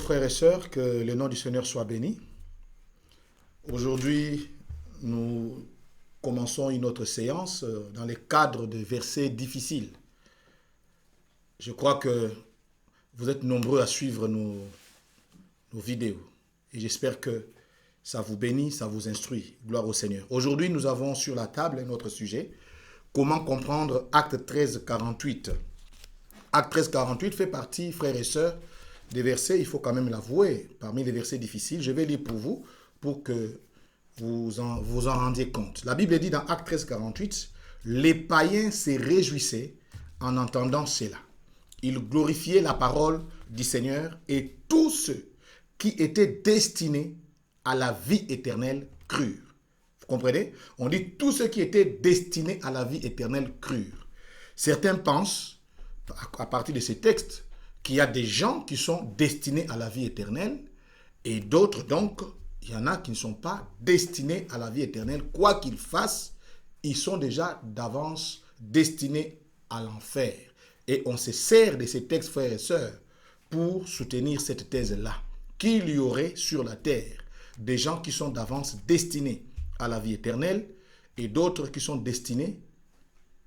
frères et sœurs, que le nom du Seigneur soit béni. Aujourd'hui, nous commençons une autre séance dans le cadre de versets difficiles. Je crois que vous êtes nombreux à suivre nos vidéos et j'espère que ça vous bénit, ça vous instruit. Gloire au Seigneur. Aujourd'hui, nous avons sur la table un autre sujet. Comment comprendre Acte 13, 48. Acte 13, 48 fait partie, frères et sœurs, des versets, il faut quand même l'avouer, parmi les versets difficiles. Je vais lire pour vous, pour que vous en rendiez compte. La Bible dit dans Acte 13, 48, « Les païens se réjouissaient en entendant cela. Ils glorifiaient la parole du Seigneur et tous ceux qui étaient destinés à la vie éternelle crurent. » Vous comprenez? On dit tous ceux qui étaient destinés à la vie éternelle crurent. Certains pensent, à partir de ces textes, qu'il y a des gens qui sont destinés à la vie éternelle et d'autres, donc, il y en a qui ne sont pas destinés à la vie éternelle. Quoi qu'ils fassent, ils sont déjà d'avance destinés à l'enfer. Et on se sert de ces textes, frères et sœurs, pour soutenir cette thèse-là. Qu'il y aurait sur la terre des gens qui sont d'avance destinés à la vie éternelle et d'autres qui sont destinés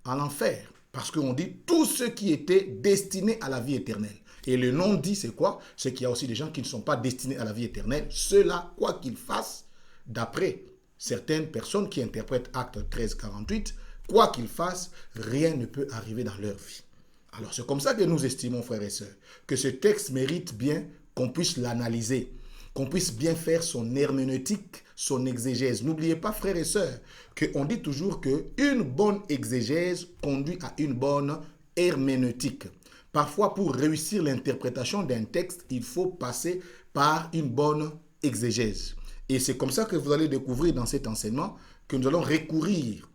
à l'enfer. Parce qu'on dit tous ceux qui étaient destinés à la vie éternelle. Et le nom dit, c'est quoi? C'est qu'il y a aussi des gens qui ne sont pas destinés à la vie éternelle. Ceux-là, quoi qu'ils fassent, d'après certaines personnes qui interprètent Acte 13, 48, quoi qu'ils fassent, rien ne peut arriver dans leur vie. Alors c'est comme ça que nous estimons, frères et sœurs, que ce texte mérite bien qu'on puisse l'analyser, qu'on puisse bien faire son herméneutique, son exégèse. N'oubliez pas, frères et sœurs, qu'on dit toujours qu'une bonne exégèse conduit à une bonne herméneutique. Parfois, pour réussir l'interprétation d'un texte, il faut passer par une bonne exégèse. Et c'est comme ça que vous allez découvrir dans cet enseignement que nous allons recourir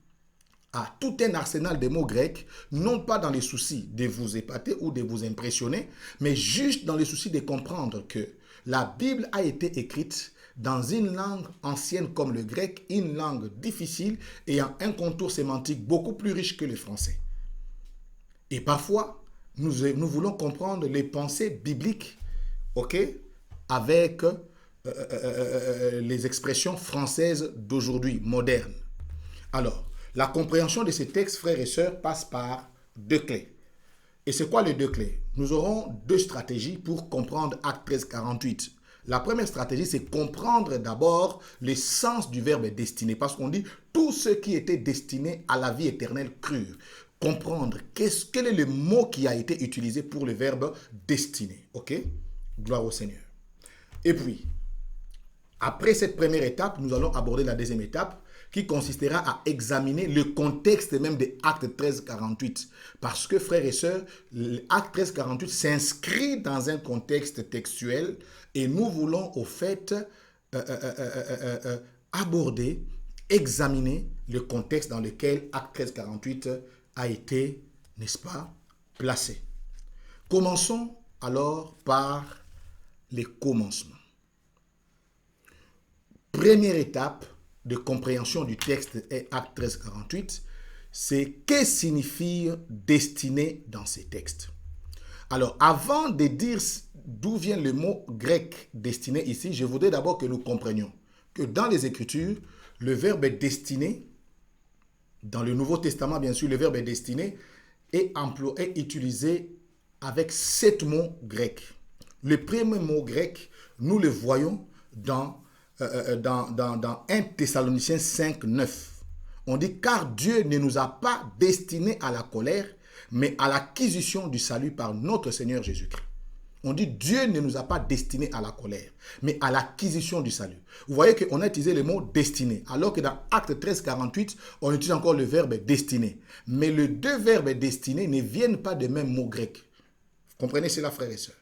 à tout un arsenal de mots grecs, non pas dans les soucis de vous épater ou de vous impressionner, mais juste dans le souci de comprendre que la Bible a été écrite dans une langue ancienne comme le grec, une langue difficile ayant un contour sémantique beaucoup plus riche que le français. Et parfois, nous voulons comprendre les pensées bibliques, ok, avec les expressions françaises d'aujourd'hui, modernes. Alors, la compréhension de ces textes, frères et sœurs, passe par deux clés. Et c'est quoi les deux clés? Nous aurons deux stratégies pour comprendre Acte 13, 48. La première stratégie, c'est comprendre d'abord le sens du verbe destiné. Parce qu'on dit, tous ceux qui étaient destinés à la vie éternelle crurent. Comprendre quel est le mot qui a été utilisé pour le verbe destiné. Ok? Gloire au Seigneur. Et puis, après cette première étape, nous allons aborder la deuxième étape qui consistera à examiner le contexte même de Acte 13, 48. Parce que, frères et sœurs, Acte 13, 48 s'inscrit dans un contexte textuel et nous voulons au fait aborder, examiner le contexte dans lequel Acte 13, 48 a été, n'est-ce pas, placé. Commençons alors par les commencements. Première étape de compréhension du texte est Acte 13, 48, c'est que signifie destiné dans ces textes. Alors, avant de dire d'où vient le mot grec destiné ici, je voudrais d'abord que nous comprenions que dans les Écritures, le verbe destiné, dans le Nouveau Testament, bien sûr, le verbe destiné est utilisé avec 7 mots grecs. Le premier mot grec, nous le voyons dans 1 Thessaloniciens 5, 9. On dit, car Dieu ne nous a pas destinés à la colère, mais à l'acquisition du salut par notre Seigneur Jésus-Christ. On dit, Dieu ne nous a pas destinés à la colère, mais à l'acquisition du salut. Vous voyez qu'on a utilisé le mot destiné, alors que dans Acte 13, 48, on utilise encore le verbe destiné. Mais les deux verbes destinés ne viennent pas des mêmes mots grecs. Vous comprenez cela, frères et sœurs?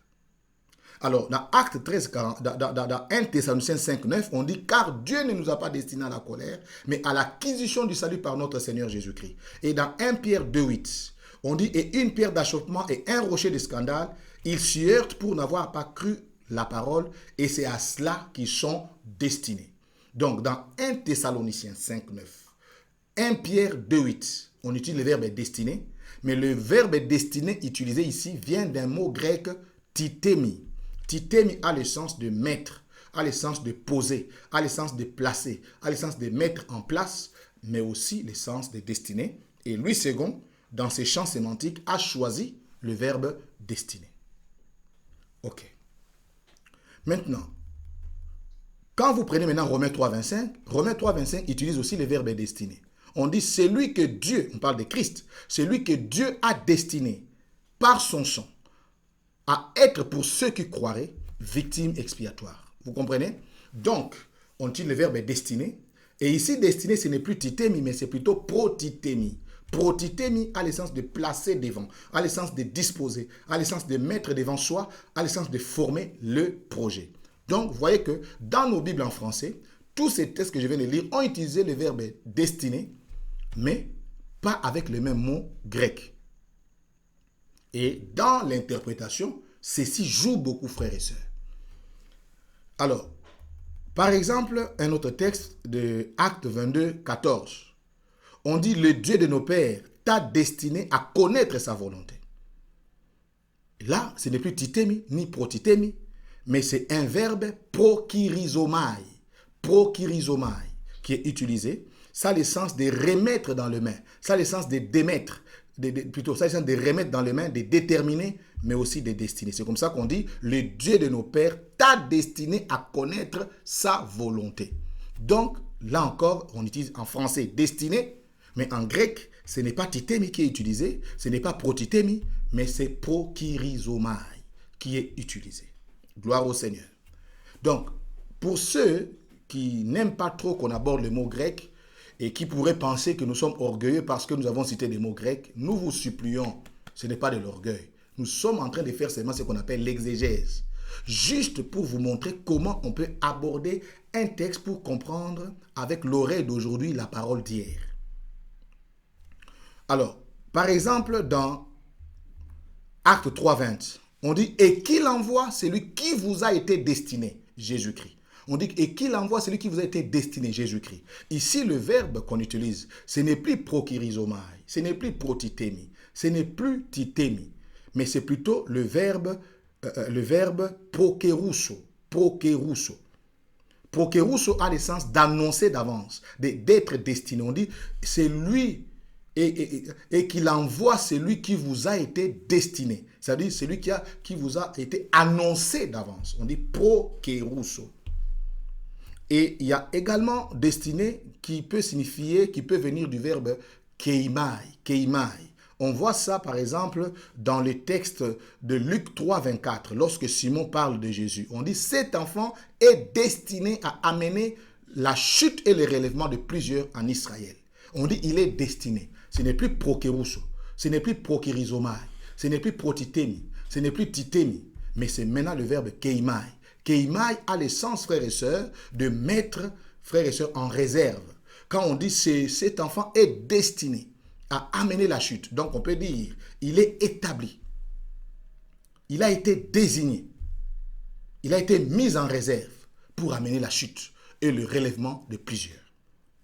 Alors, dans Acte 13, dans 1 Thessaloniciens 5, 9, on dit « Car Dieu ne nous a pas destinés à la colère, mais à l'acquisition du salut par notre Seigneur Jésus-Christ. » Et dans 1 Pierre 2, 8, on dit « Et une pierre d'achoppement et un rocher de scandale, ils s'y heurtent pour n'avoir pas cru la parole, et c'est à cela qu'ils sont destinés. » Donc, dans 1 Thessaloniciens 5, 9, 1 Pierre 2, 8, on utilise le verbe destiné, mais le verbe destiné utilisé ici vient d'un mot grec titemi. Titemi a le sens de mettre, a le sens de poser, a le sens de placer, a le sens de mettre en place, mais aussi le sens de destiner. Et Louis II, dans ses champs sémantiques, a choisi le verbe destiner. Ok. Maintenant, quand vous prenez maintenant Romains 3,25, Romains 3,25 utilise aussi le verbe destiner. On dit celui que Dieu, on parle de Christ, celui que Dieu a destiné par son sang à être pour ceux qui croiraient victime expiatoire. Vous comprenez? Donc, on utilise le verbe destiné. Et ici, destiné, ce n'est plus titemi, mais c'est plutôt protitemi. Protitemi a le sens de placer devant, a le sens de disposer, a le sens de mettre devant soi, a le sens de former le projet. Donc, vous voyez que dans nos Bibles en français, tous ces textes que je viens de lire ont utilisé le verbe destiné, mais pas avec le même mot grec. Et dans l'interprétation, ceci joue beaucoup, frères et sœurs. Alors, par exemple, un autre texte de Actes 22, 14. On dit, le Dieu de nos pères t'a destiné à connaître sa volonté. Là, ce n'est plus titemi ni protitemi, mais c'est un verbe prokirizomai. Prokirizomai qui est utilisé. Ça a le sens de remettre dans les mains. Ça a le sens de démettre. Plutôt, ça a le sens de remettre dans les mains, de déterminer, mais aussi de destiner. C'est comme ça qu'on dit, le Dieu de nos pères t'a destiné à connaître sa volonté. Donc, là encore, on utilise en français destiné, mais en grec, ce n'est pas titemi qui est utilisé, ce n'est pas protitemi, mais c'est prokirizomai qui est utilisé. Gloire au Seigneur. Donc, pour ceux qui n'aiment pas trop qu'on aborde le mot grec et qui pourraient penser que nous sommes orgueilleux parce que nous avons cité des mots grecs, nous vous supplions, ce n'est pas de l'orgueil. Nous sommes en train de faire seulement ce qu'on appelle l'exégèse. Juste pour vous montrer comment on peut aborder un texte pour comprendre avec l'oreille d'aujourd'hui la parole d'hier. Alors, par exemple, dans Acte 3,20, on dit « Et qu'il envoie celui qui vous a été destiné, Jésus-Christ ». On dit « Et qu'il envoie celui qui vous a été destiné, Jésus-Christ ». Ici, le verbe qu'on utilise, ce n'est plus prokirizomai, ce n'est plus protitemi, ce n'est plus titemi, mais c'est plutôt le verbe prokerusso. Prokerusso. Prokerusso a le sens d'annoncer d'avance, d'être destiné. On dit « C'est lui » et qu'il envoie celui qui vous a été destiné. C'est-à-dire celui qui vous a été annoncé d'avance. On dit prokerusso. Et il y a également destiné qui peut signifier, qui peut venir du verbe keimai. Keimai. On voit ça par exemple dans le texte de Luc 3, 24, lorsque Simon parle de Jésus. On dit cet enfant est destiné à amener la chute et le relèvement de plusieurs en Israël. On dit il est destiné. Ce n'est plus prokerusso, ce n'est plus prokirizomai, ce n'est plus protitemi, ce n'est plus titemi, mais c'est maintenant le verbe keimai. Keimai a le sens, frères et sœurs, de mettre, frères et sœurs, en réserve. Quand on dit cet enfant est destiné à amener la chute, donc on peut dire il est établi, il a été désigné, il a été mis en réserve pour amener la chute et le relèvement de plusieurs.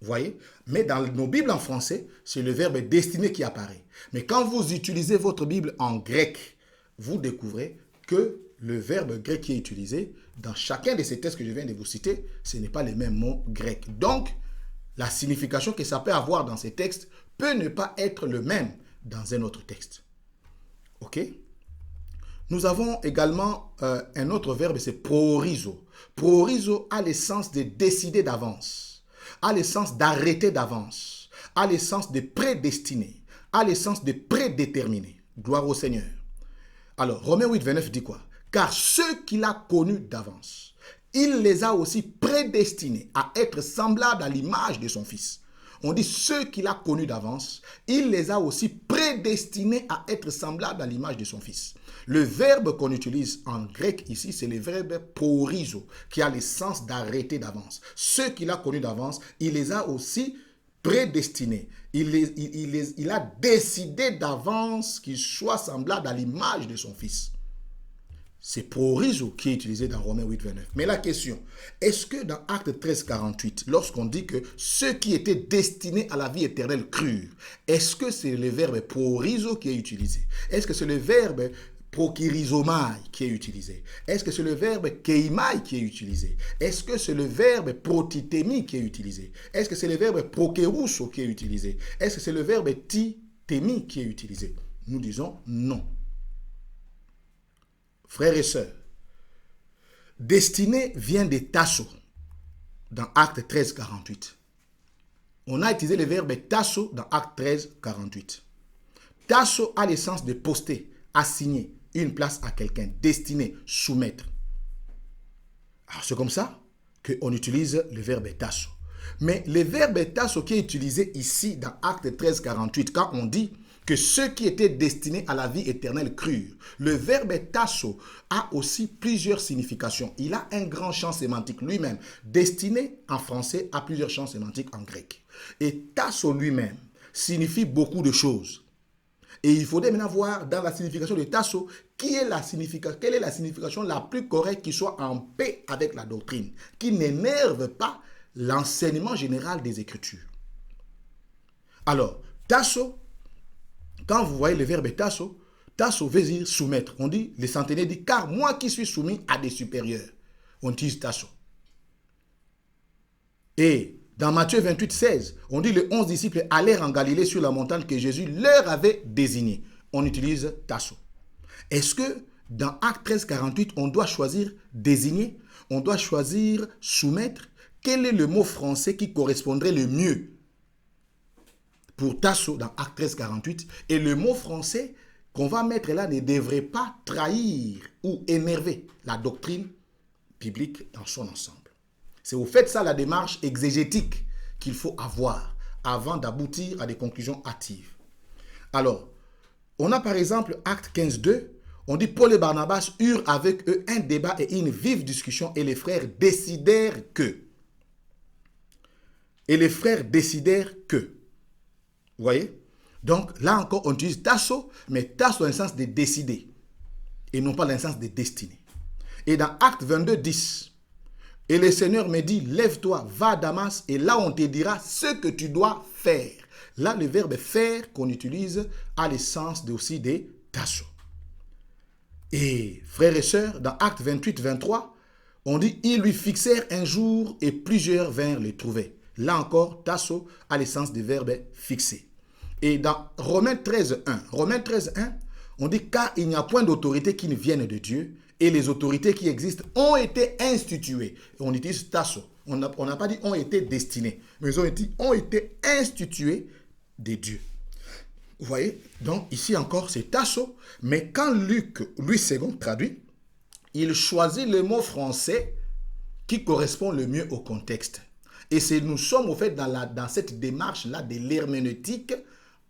Vous voyez? Mais dans nos Bibles en français, c'est le verbe destiné qui apparaît. Mais quand vous utilisez votre Bible en grec, vous découvrez que le verbe grec qui est utilisé dans chacun de ces textes que je viens de vous citer, ce n'est pas les mêmes mots grecs. Donc, la signification que ça peut avoir dans ces textes peut ne pas être le même dans un autre texte. Ok? Nous avons également un autre verbe, c'est proorizo. Proorizo a le sens de décider d'avance, a le sens d'arrêter d'avance, a le sens de prédestiner, a le sens de prédéterminer. Gloire au Seigneur. Alors, Romains 8, 29 dit quoi? Car ceux qu'il a connus d'avance, il les a aussi prédestinés à être semblables à l'image de son Fils. On dit ceux qu'il a connus d'avance, il les a aussi prédestinés à être semblables à l'image de son Fils. Le verbe qu'on utilise en grec ici, c'est le verbe proorizo, qui a le sens d'arrêter d'avance. Ceux qu'il a connus d'avance, il les a aussi prédestinés. Il a décidé d'avance qu'ils soient semblables à l'image de son Fils. C'est proorizo qui est utilisé dans Romains 8, 29. Mais la question, est-ce que dans Actes 13, 48, lorsqu'on dit que ceux qui étaient destinés à la vie éternelle crurent, est-ce que c'est le verbe proorizo qui est utilisé? Est-ce que c'est le verbe prokirizomai qui est utilisé? Est-ce que c'est le verbe keimai qui est utilisé? Est-ce que c'est le verbe protitemi qui est utilisé? Est-ce que c'est le verbe prokeruso qui est utilisé? Est-ce que c'est le verbe titemi qui est utilisé? Nous disons non. Frères et sœurs, destiné vient des tasso dans Acte 13, 48. On a utilisé le verbe tasso dans Acte 13, 48. Tasso a le sens de poster, assigner une place à quelqu'un, destiné, soumettre. Alors c'est comme ça qu'on utilise le verbe tasso. Mais le verbe tasso qui est utilisé ici dans Acte 13, 48, quand on dit que ceux qui étaient destinés à la vie éternelle crurent. Le verbe tasso a aussi plusieurs significations. Il a un grand champ sémantique lui-même. Destiné en français a plusieurs champs sémantiques en grec. Et tasso lui-même signifie beaucoup de choses. Et il faudrait maintenant voir dans la signification de tasso quelle est la signification la plus correcte qui soit en paix avec la doctrine, qui n'énerve pas l'enseignement général des Écritures. Alors, tasso, quand vous voyez le verbe tasso, tasso veut dire soumettre. On dit, les centenaires disent, car moi qui suis soumis à des supérieurs. On utilise tasso. Et dans Matthieu 28, 16, on dit, les 11 disciples allèrent en Galilée sur la montagne que Jésus leur avait désignée. On utilise tasso. Est-ce que dans Acte 13, 48, on doit choisir désigner? On doit choisir soumettre? Quel est le mot français qui correspondrait le mieux pour tasso dans Acte 13, 48? Et le mot français qu'on va mettre là ne devrait pas trahir ou énerver la doctrine biblique dans son ensemble. C'est au fait ça la démarche exégétique qu'il faut avoir avant d'aboutir à des conclusions hâtives. Alors, on a par exemple Acte 15, 2, on dit Paul et Barnabas eurent avec eux un débat et une vive discussion et les frères décidèrent que. Et les frères décidèrent que. Vous voyez? Donc là encore, on utilise tasso, mais tasso dans le sens de décider et non pas dans le sens de destiner. Et dans Acte 22, 10, et le Seigneur me dit, lève-toi, va à Damas, et là on te dira ce que tu dois faire. Là, le verbe faire qu'on utilise a le sens aussi des tasso. Et frères et sœurs, dans Acte 28, 23, on dit, ils lui fixèrent un jour et plusieurs vinrent le trouver. Là encore, tasso a le sens du verbe fixer. Et dans Romains 13, 1, on dit, car il n'y a point d'autorité qui ne vienne de Dieu, et les autorités qui existent ont été instituées. On utilise tasso. On n'a pas dit ont été destinées, mais ont été instituées de Dieu. Vous voyez? Donc ici encore c'est tasso, mais quand Luc, Louis II traduit, il choisit le mot français qui correspond le mieux au contexte. Et nous sommes au fait dans cette démarche-là de l'herméneutique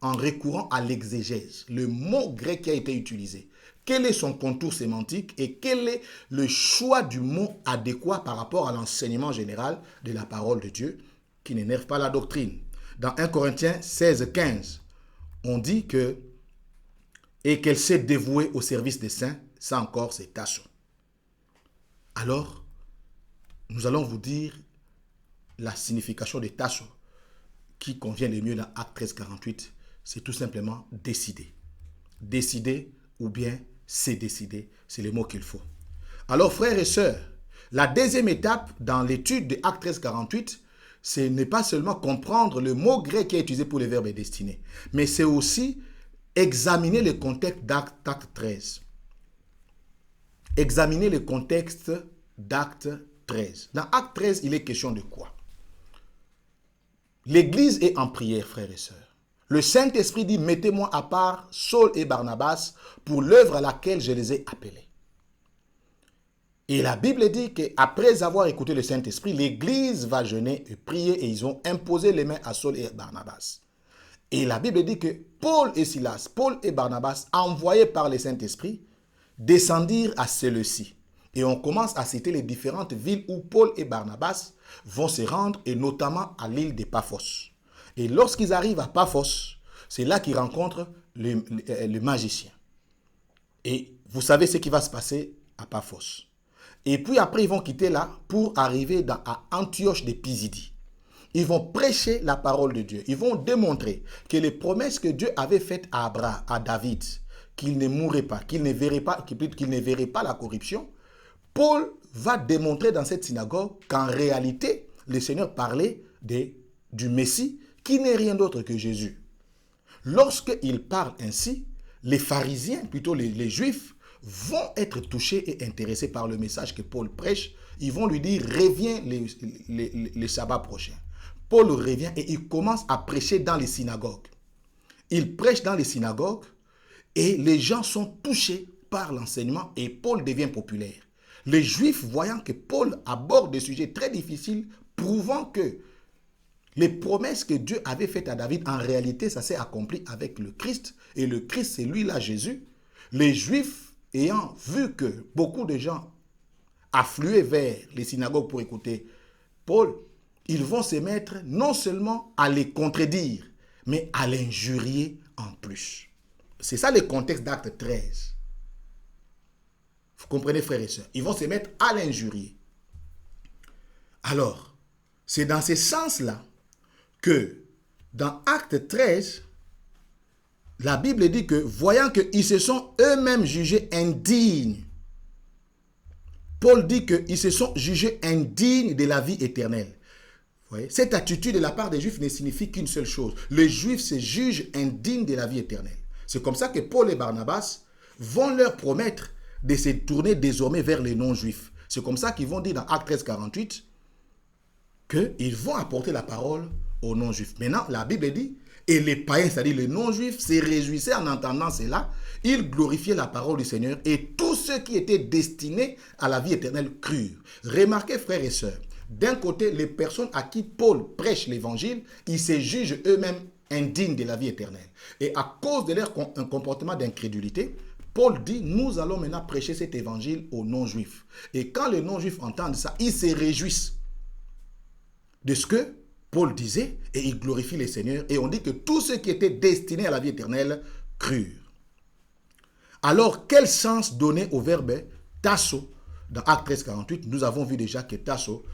en recourant à l'exégèse. Le mot grec qui a été utilisé. Quel est son contour sémantique et quel est le choix du mot adéquat par rapport à l'enseignement général de la parole de Dieu qui n'énerve pas la doctrine. Dans 1 Corinthiens 16, 15, on dit que et qu'elle s'est dévouée au service des saints, ça encore c'est tasso. Alors, nous allons vous dire la signification de tasso qui convient le mieux dans Acte 13, 48, c'est tout simplement décider. Décider ou bien c'est décider, c'est le mot qu'il faut. Alors frères et sœurs, la deuxième étape dans l'étude de Acte 13, 48, ce n'est pas seulement comprendre le mot grec qui est utilisé pour le verbe destiné, mais c'est aussi examiner le contexte d'Acte 13. Examiner le contexte d'Acte 13. Dans Acte 13, il est question de quoi? L'Église est en prière, frères et sœurs. Le Saint-Esprit dit, mettez-moi à part Saul et Barnabas pour l'œuvre à laquelle je les ai appelés. Et la Bible dit qu'après avoir écouté le Saint-Esprit, l'Église va jeûner et prier et ils ont imposé les mains à Saul et Barnabas. Et la Bible dit que Paul et Silas, Paul et Barnabas, envoyés par le Saint-Esprit, descendirent à Séleucie. Et on commence à citer les différentes villes où Paul et Barnabas vont se rendre, et notamment à l'île de Paphos. Et lorsqu'ils arrivent à Paphos, c'est là qu'ils rencontrent le magicien. Et vous savez ce qui va se passer à Paphos. Et puis après, ils vont quitter là pour arriver à Antioche de Pisidie. Ils vont prêcher la parole de Dieu. Ils vont démontrer que les promesses que Dieu avait faites à Abraham, à David, qu'il ne mourrait pas, qu'il ne verrait pas la corruption, Paul va démontrer dans cette synagogue qu'en réalité, le Seigneur parlait du Messie, qui n'est rien d'autre que Jésus. Lorsqu'il parle ainsi, les pharisiens, plutôt les juifs, vont être touchés et intéressés par le message que Paul prêche. Ils vont lui dire, reviens les sabbats prochains. Paul revient et il commence à prêcher dans les synagogues. Il prêche dans les synagogues et les gens sont touchés par l'enseignement et Paul devient populaire. Les Juifs, voyant que Paul aborde des sujets très difficiles, prouvant que les promesses que Dieu avait faites à David, en réalité, ça s'est accompli avec le Christ. Et le Christ, c'est lui-là, Jésus. Les Juifs, ayant vu que beaucoup de gens affluaient vers les synagogues pour écouter Paul, ils vont se mettre non seulement à les contredire, mais à l'injurier en plus. C'est ça le contexte d'Acte 13. Vous comprenez, frères et sœurs? Ils vont se mettre à l'injurier. Alors, c'est dans ce sens-là que dans Acte 13, la Bible dit que, voyant qu'ils se sont eux-mêmes jugés indignes, Paul dit qu'ils se sont jugés indignes de la vie éternelle. Vous voyez? Cette attitude de la part des Juifs ne signifie qu'une seule chose. Les Juifs se jugent indignes de la vie éternelle. C'est comme ça que Paul et Barnabas vont leur promettre de se tourner désormais vers les non-juifs. C'est comme ça qu'ils vont dire dans Acte 13, 48 qu'ils vont apporter la parole aux non-juifs. Maintenant, la Bible dit, et les païens, c'est-à-dire les non-juifs, se réjouissaient en entendant cela. Ils glorifiaient la parole du Seigneur et tous ceux qui étaient destinés à la vie éternelle crurent. Remarquez, frères et sœurs, d'un côté, les personnes à qui Paul prêche l'évangile, ils se jugent eux-mêmes indignes de la vie éternelle. Et à cause de leur comportement d'incrédulité, Paul dit, nous allons maintenant prêcher cet évangile aux non-juifs. Et quand les non-juifs entendent ça, ils se réjouissent de ce que Paul disait et ils glorifient le Seigneur. Et on dit que tous ceux qui étaient destinés à la vie éternelle crurent. Alors, quel sens donner au verbe tasso dans Acte 13, 48? Nous avons vu déjà que tasso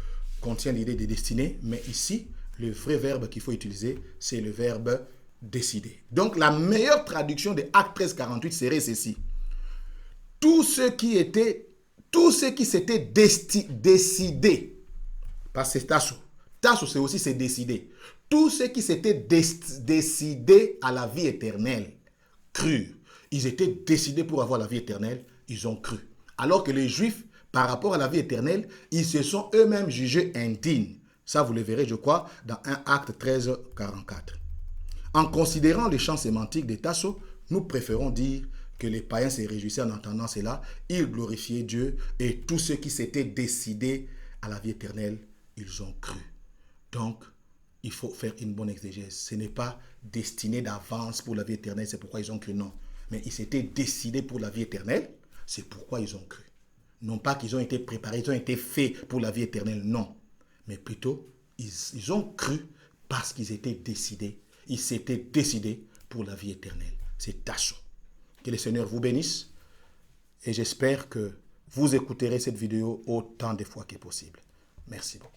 contient l'idée de destinée, mais ici, le vrai verbe qu'il faut utiliser, c'est le verbe décider. Donc, la meilleure traduction de Acte 13, 48 serait ceci. Tous ceux qui s'étaient décidés, parce que c'est tasso. Tasso, c'est aussi c'est décider. Tous ceux qui s'étaient décidés à la vie éternelle crurent. Ils étaient décidés pour avoir la vie éternelle, ils ont cru. Alors que les Juifs, par rapport à la vie éternelle, ils se sont eux-mêmes jugés indignes. Ça, vous le verrez, je crois, dans 1 Acte 13, 44. En considérant les champs sémantiques des Tasso, nous préférons dire que les païens se réjouissaient en entendant cela, ils glorifiaient Dieu et tous ceux qui s'étaient décidés à la vie éternelle, ils ont cru. Donc, il faut faire une bonne exégèse. Ce n'est pas destiné d'avance pour la vie éternelle, c'est pourquoi ils ont cru, non. Mais ils s'étaient décidés pour la vie éternelle, c'est pourquoi ils ont cru. Non pas qu'ils ont été préparés, ils ont été faits pour la vie éternelle, non. Mais plutôt, ils ont cru parce qu'ils étaient décidés. Ils s'étaient décidés pour la vie éternelle. C'est tasso. Que le Seigneur vous bénisse et j'espère que vous écouterez cette vidéo autant de fois que possible. Merci beaucoup.